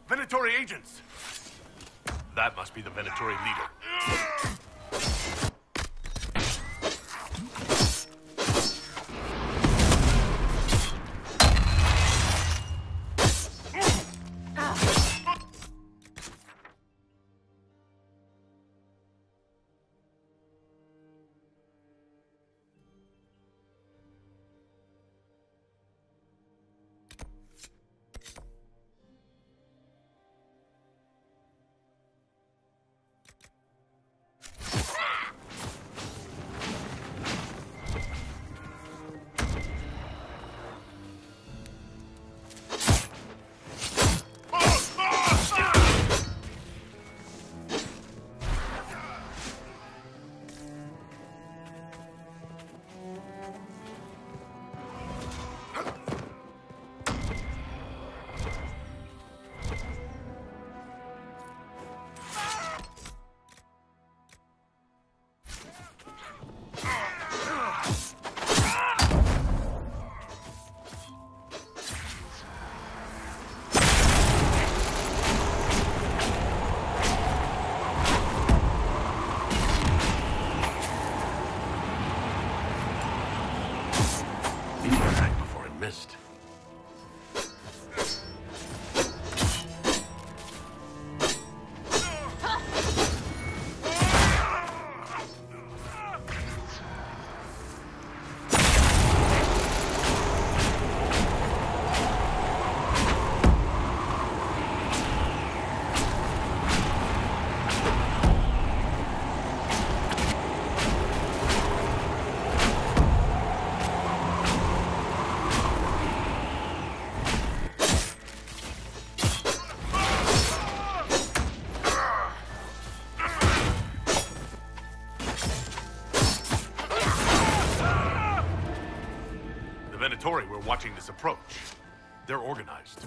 Venatori agents! That must be the Venatori leader. Missed. Venatori were watching this approach. They're organized.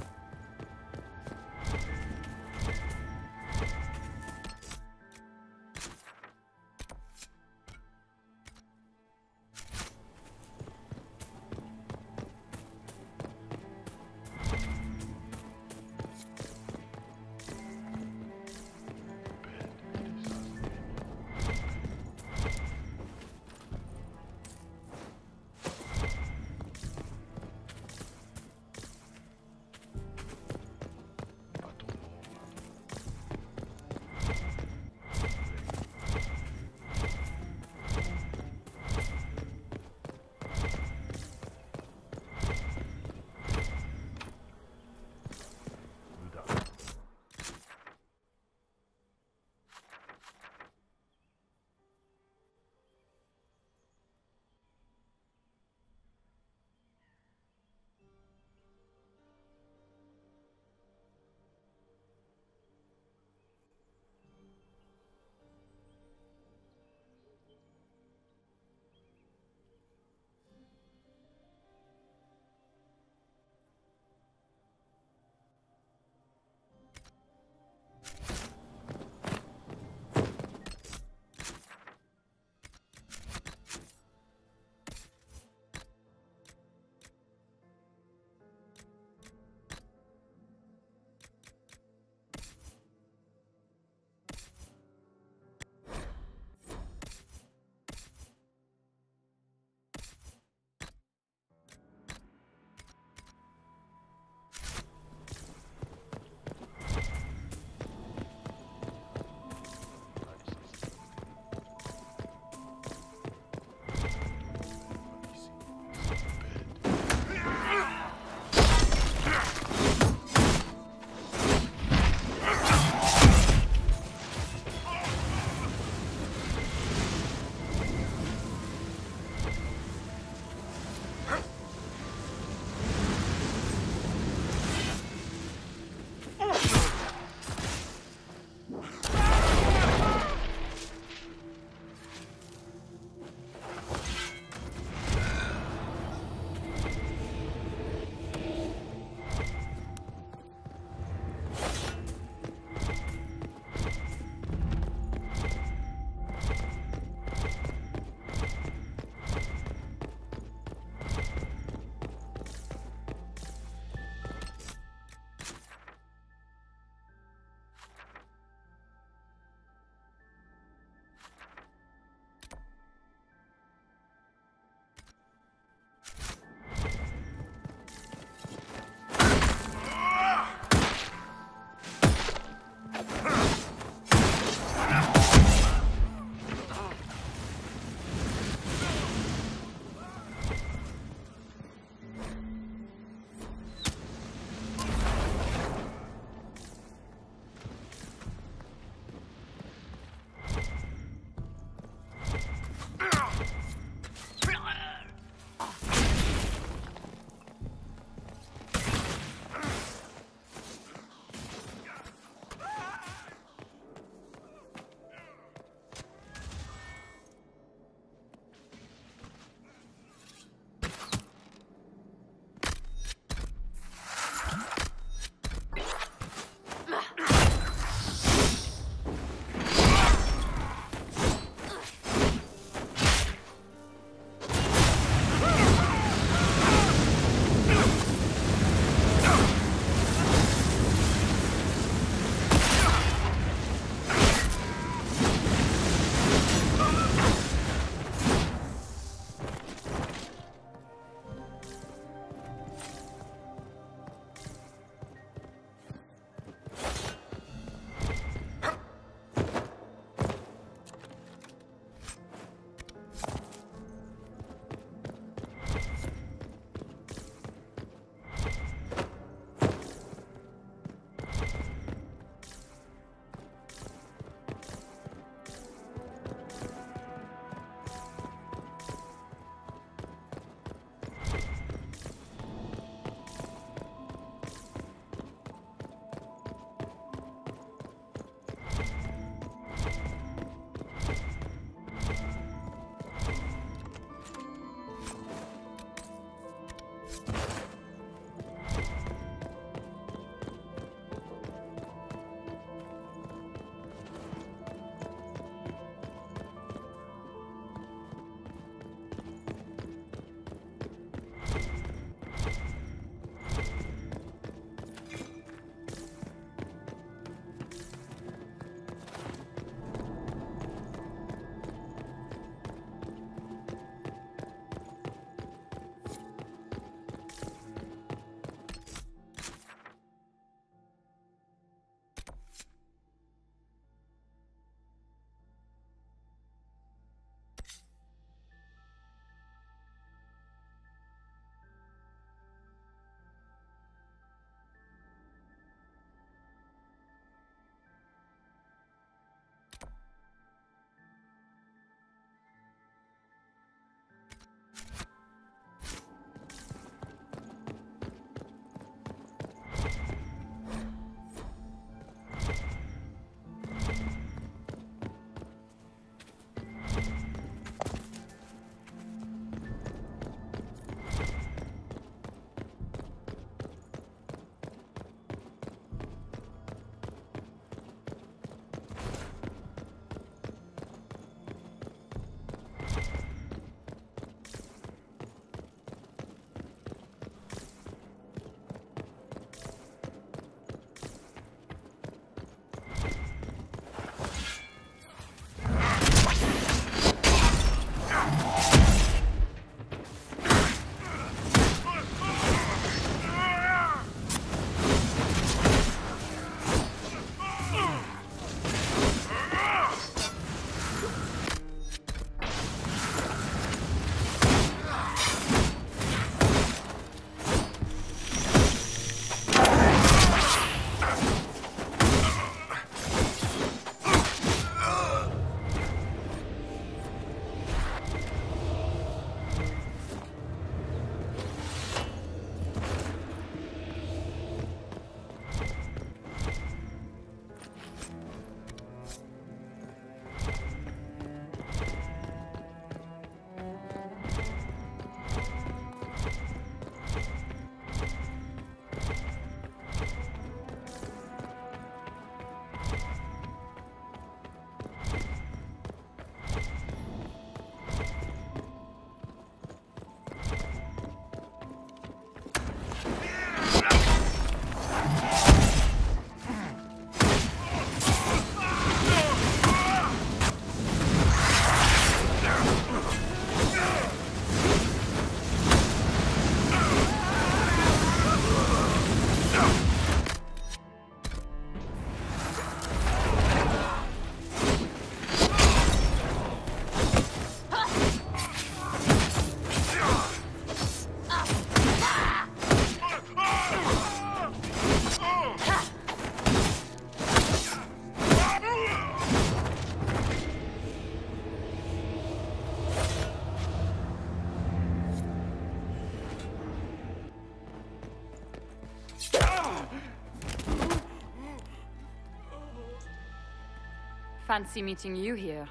Fancy meeting you here.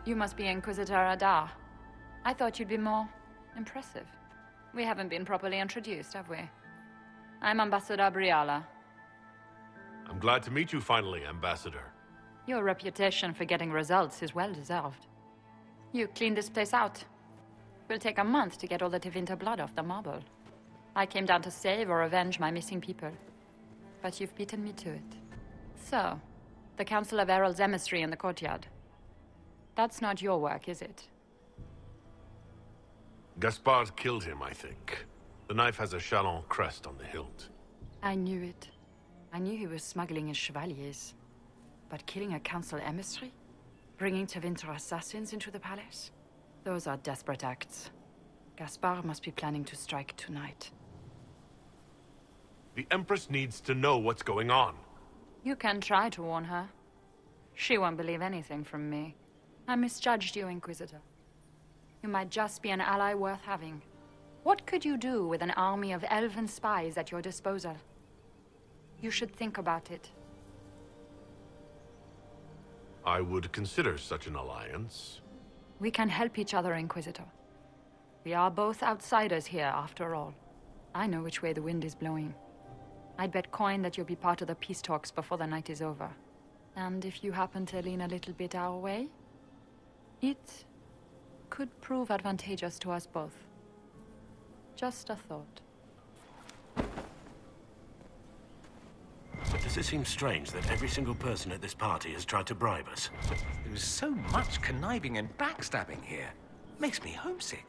You must be Inquisitor Adar. I thought you'd be more impressive. We haven't been properly introduced, have we? I'm Ambassador Briala. I'm glad to meet you finally, Ambassador. Your reputation for getting results is well deserved. You cleaned this place out. Will take a month to get all the Tevinter blood off the marble. I came down to save or avenge my missing people. But you've beaten me to it. So, the Council of Errol's emissary in the courtyard. That's not your work, is it? Gaspard killed him, I think. The knife has a Chalon crest on the hilt. I knew it. I knew he was smuggling his chevaliers. But killing a council emissary? Bringing Tevinter assassins into the palace? Those are desperate acts. Gaspard must be planning to strike tonight. The Empress needs to know what's going on. You can try to warn her. She won't believe anything from me. I misjudged you, Inquisitor. You might just be an ally worth having. What could you do with an army of elven spies at your disposal? You should think about it. I would consider such an alliance. We can help each other, Inquisitor. We are both outsiders here, after all. I know which way the wind is blowing. I'd bet coin that you'll be part of the peace talks before the night is over. And if you happen to lean a little bit our way, it could prove advantageous to us both. Just a thought. Does it seem strange that every single person at this party has tried to bribe us? There's so much conniving and backstabbing here. Makes me homesick.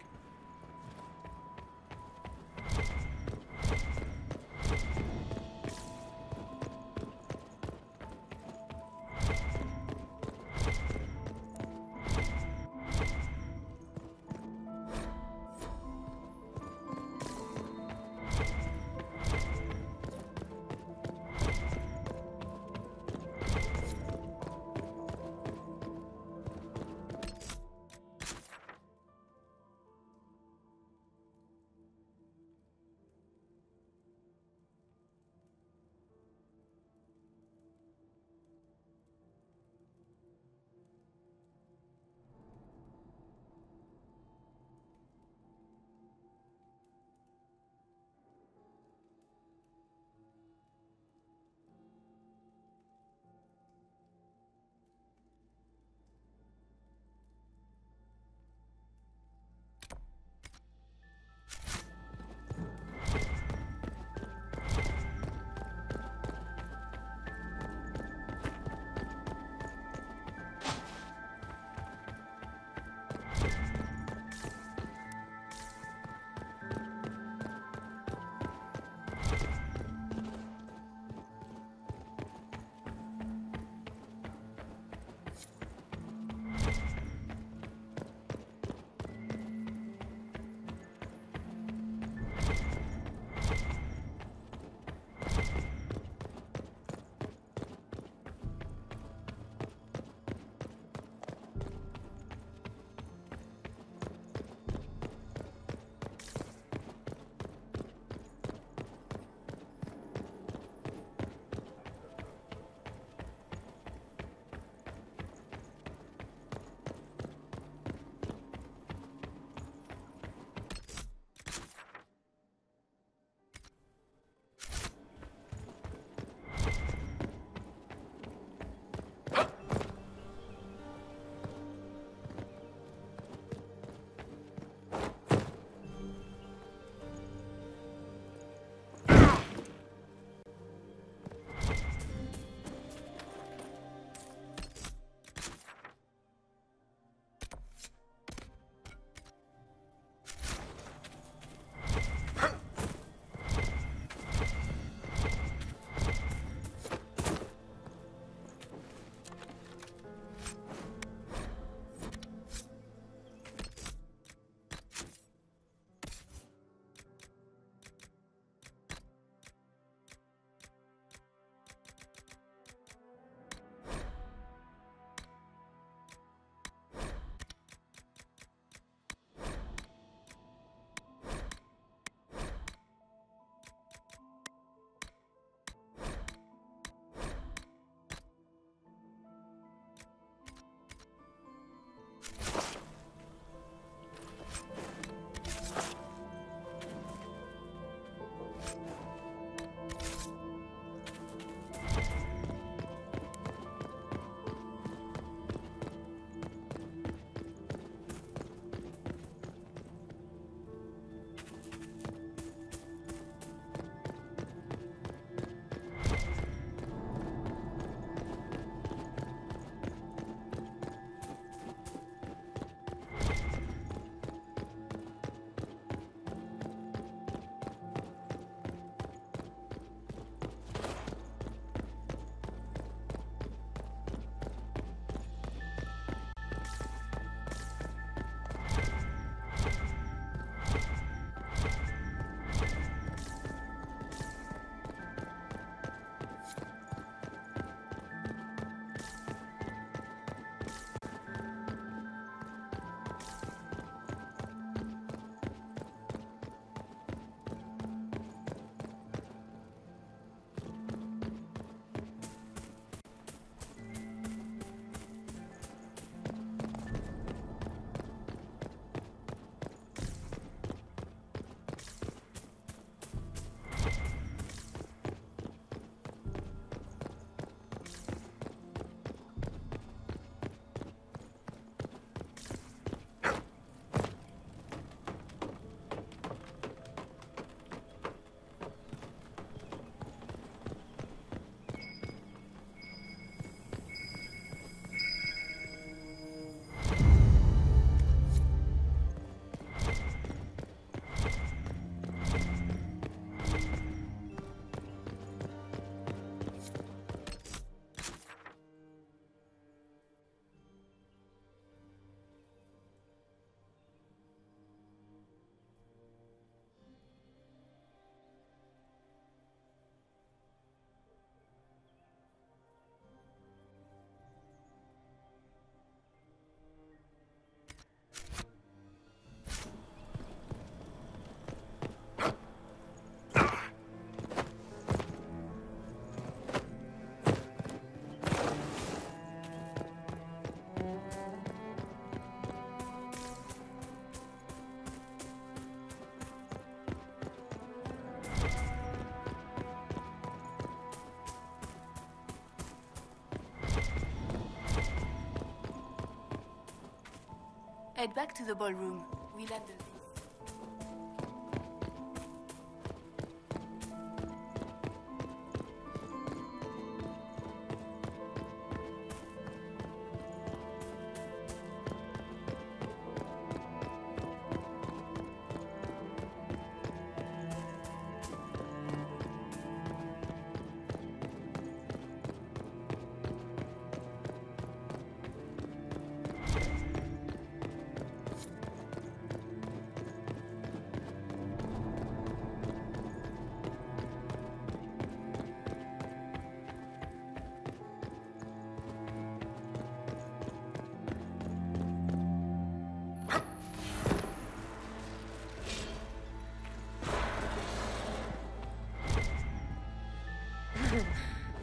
Head back to the ballroom. We'll handle this.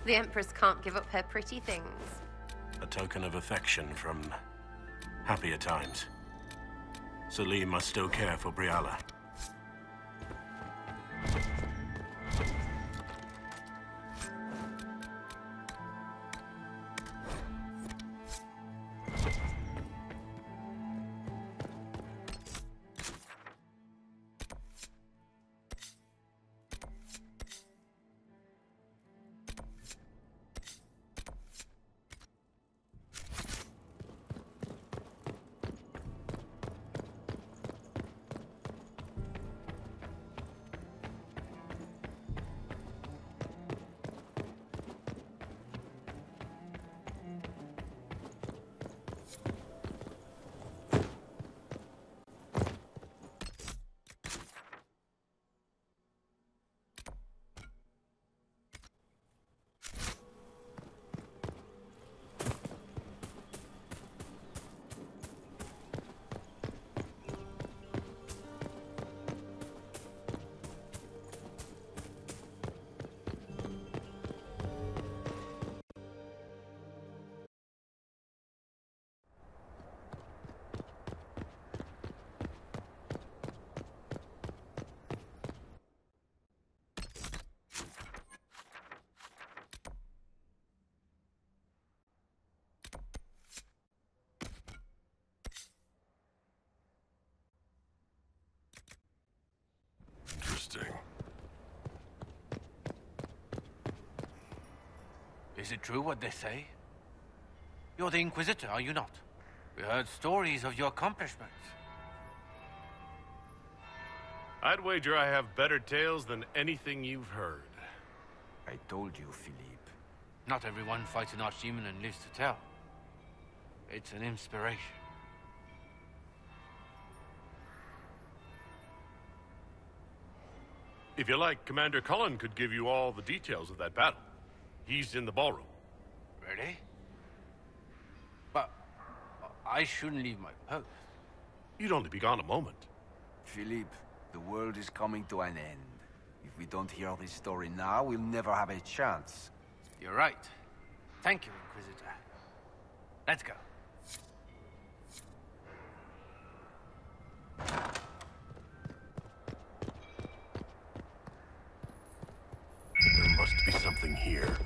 The Empress can't give up her pretty things. A token of affection from happier times. Selim must still care for Briala. Interesting. Is it true what they say? You're the Inquisitor, are you not? We heard stories of your accomplishments. I'd wager I have better tales than anything you've heard. I told you, Philippe. Not everyone fights an archdemon and lives to tell. It's an inspiration. If you like, Commander Cullen could give you all the details of that battle. He's in the ballroom. Really? But I shouldn't leave my post. You'd only be gone a moment. Philippe, the world is coming to an end. If we don't hear this story now, we'll never have a chance. You're right. Thank you, Inquisitor. Let's go. There must be something here.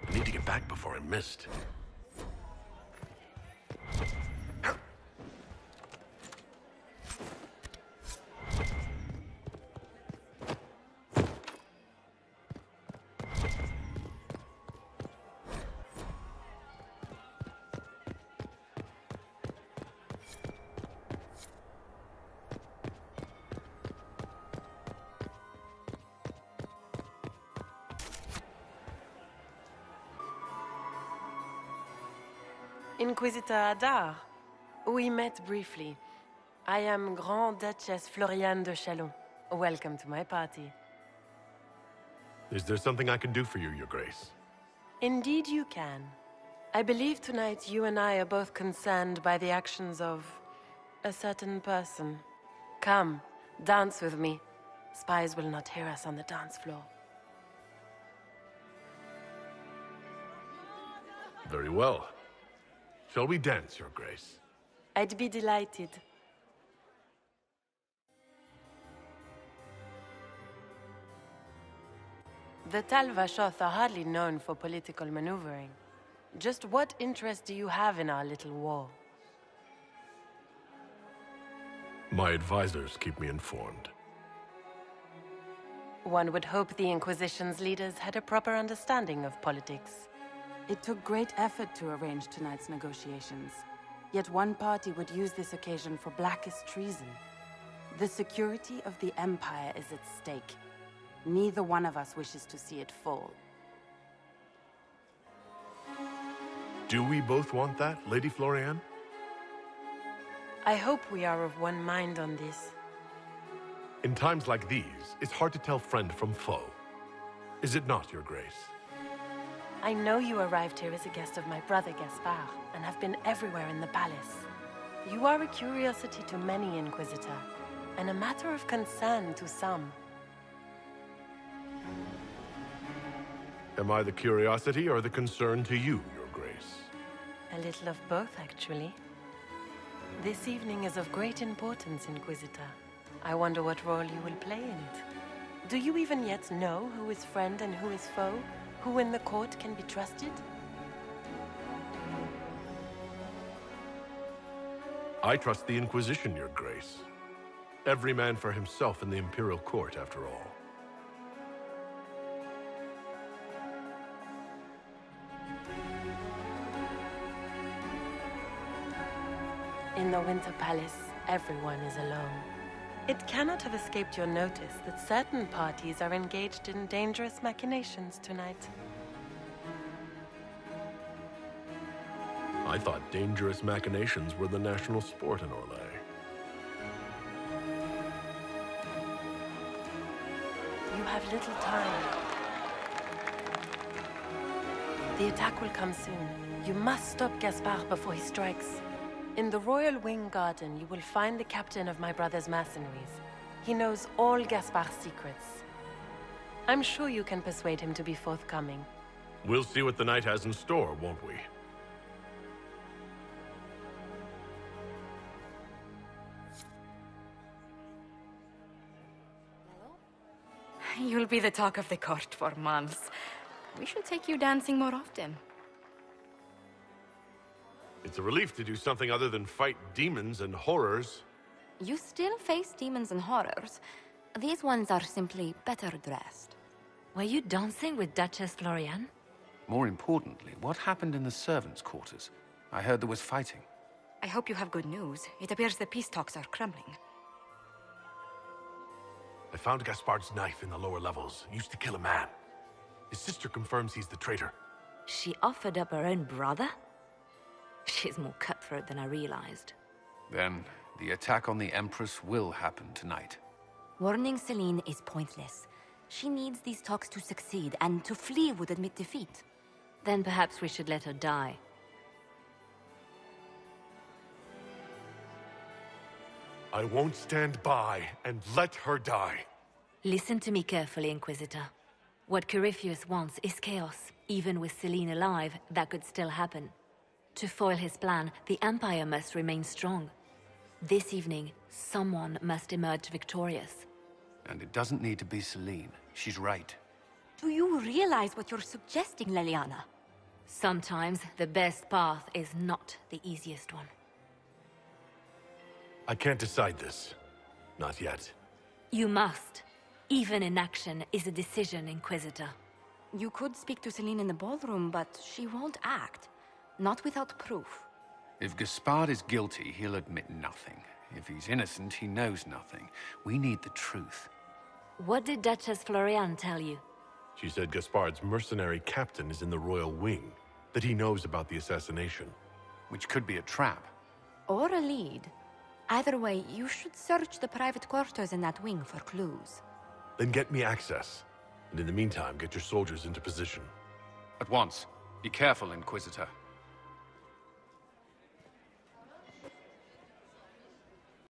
I need to get back before I missed. Inquisitor Adar. We met briefly. I am Grand Duchess Floriane de Chalon. Welcome to my party. Is there something I can do for you, Your Grace? Indeed you can. I believe tonight you and I are both concerned by the actions of a certain person. Come, dance with me. Spies will not hear us on the dance floor. Very well. Shall we dance, Your Grace? I'd be delighted. The Tal-Vashoth are hardly known for political maneuvering. Just what interest do you have in our little war? My advisors keep me informed. One would hope the Inquisition's leaders had a proper understanding of politics. It took great effort to arrange tonight's negotiations. Yet one party would use this occasion for blackest treason. The security of the Empire is at stake. Neither one of us wishes to see it fall. Do we both want that, Lady Florian? I hope we are of one mind on this. In times like these, it's hard to tell friend from foe. Is it not, Your Grace? I know you arrived here as a guest of my brother Gaspard, and have been everywhere in the palace. You are a curiosity to many, Inquisitor, and a matter of concern to some. Am I the curiosity or the concern to you, Your Grace? A little of both, actually. This evening is of great importance, Inquisitor. I wonder what role you will play in it. Do you even yet know who is friend and who is foe? Who in the court can be trusted? I trust the Inquisition, Your Grace. Every man for himself in the Imperial Court, after all. In the Winter Palace, everyone is alone. It cannot have escaped your notice that certain parties are engaged in dangerous machinations tonight. I thought dangerous machinations were the national sport in Orlais. You have little time. The attack will come soon. You must stop Gaspard before he strikes. In the Royal Wing Garden, you will find the captain of my brother's mercenaries. He knows all Gaspard's secrets. I'm sure you can persuade him to be forthcoming. We'll see what the night has in store, won't we? You'll be the talk of the court for months. We should take you dancing more often. It's a relief to do something other than fight demons and horrors. You still face demons and horrors. These ones are simply better dressed. Were you dancing with Duchess Florian? More importantly, what happened in the servants' quarters? I heard there was fighting. I hope you have good news. It appears the peace talks are crumbling. I found Gaspard's knife in the lower levels. Used to kill a man. His sister confirms he's the traitor. She offered up her own brother? She's more cutthroat than I realized. Then, the attack on the Empress will happen tonight. Warning Celine is pointless. She needs these talks to succeed, and to flee would admit defeat. Then perhaps we should let her die. I won't stand by and let her die. Listen to me carefully, Inquisitor. What Corypheus wants is chaos. Even with Celine alive, that could still happen. To foil his plan, the Empire must remain strong. This evening, someone must emerge victorious. And it doesn't need to be Celine. She's right. Do you realize what you're suggesting, Leliana? Sometimes the best path is not the easiest one. I can't decide this. Not yet. You must. Even inaction is a decision, Inquisitor. You could speak to Celine in the ballroom, but she won't act. Not without proof. If Gaspard is guilty, he'll admit nothing. If he's innocent, he knows nothing. We need the truth. What did Duchess Florian tell you? She said Gaspard's mercenary captain is in the Royal Wing, that he knows about the assassination. Which could be a trap. Or a lead. Either way, you should search the private quarters in that wing for clues. Then get me access. And in the meantime, get your soldiers into position. At once. Be careful, Inquisitor.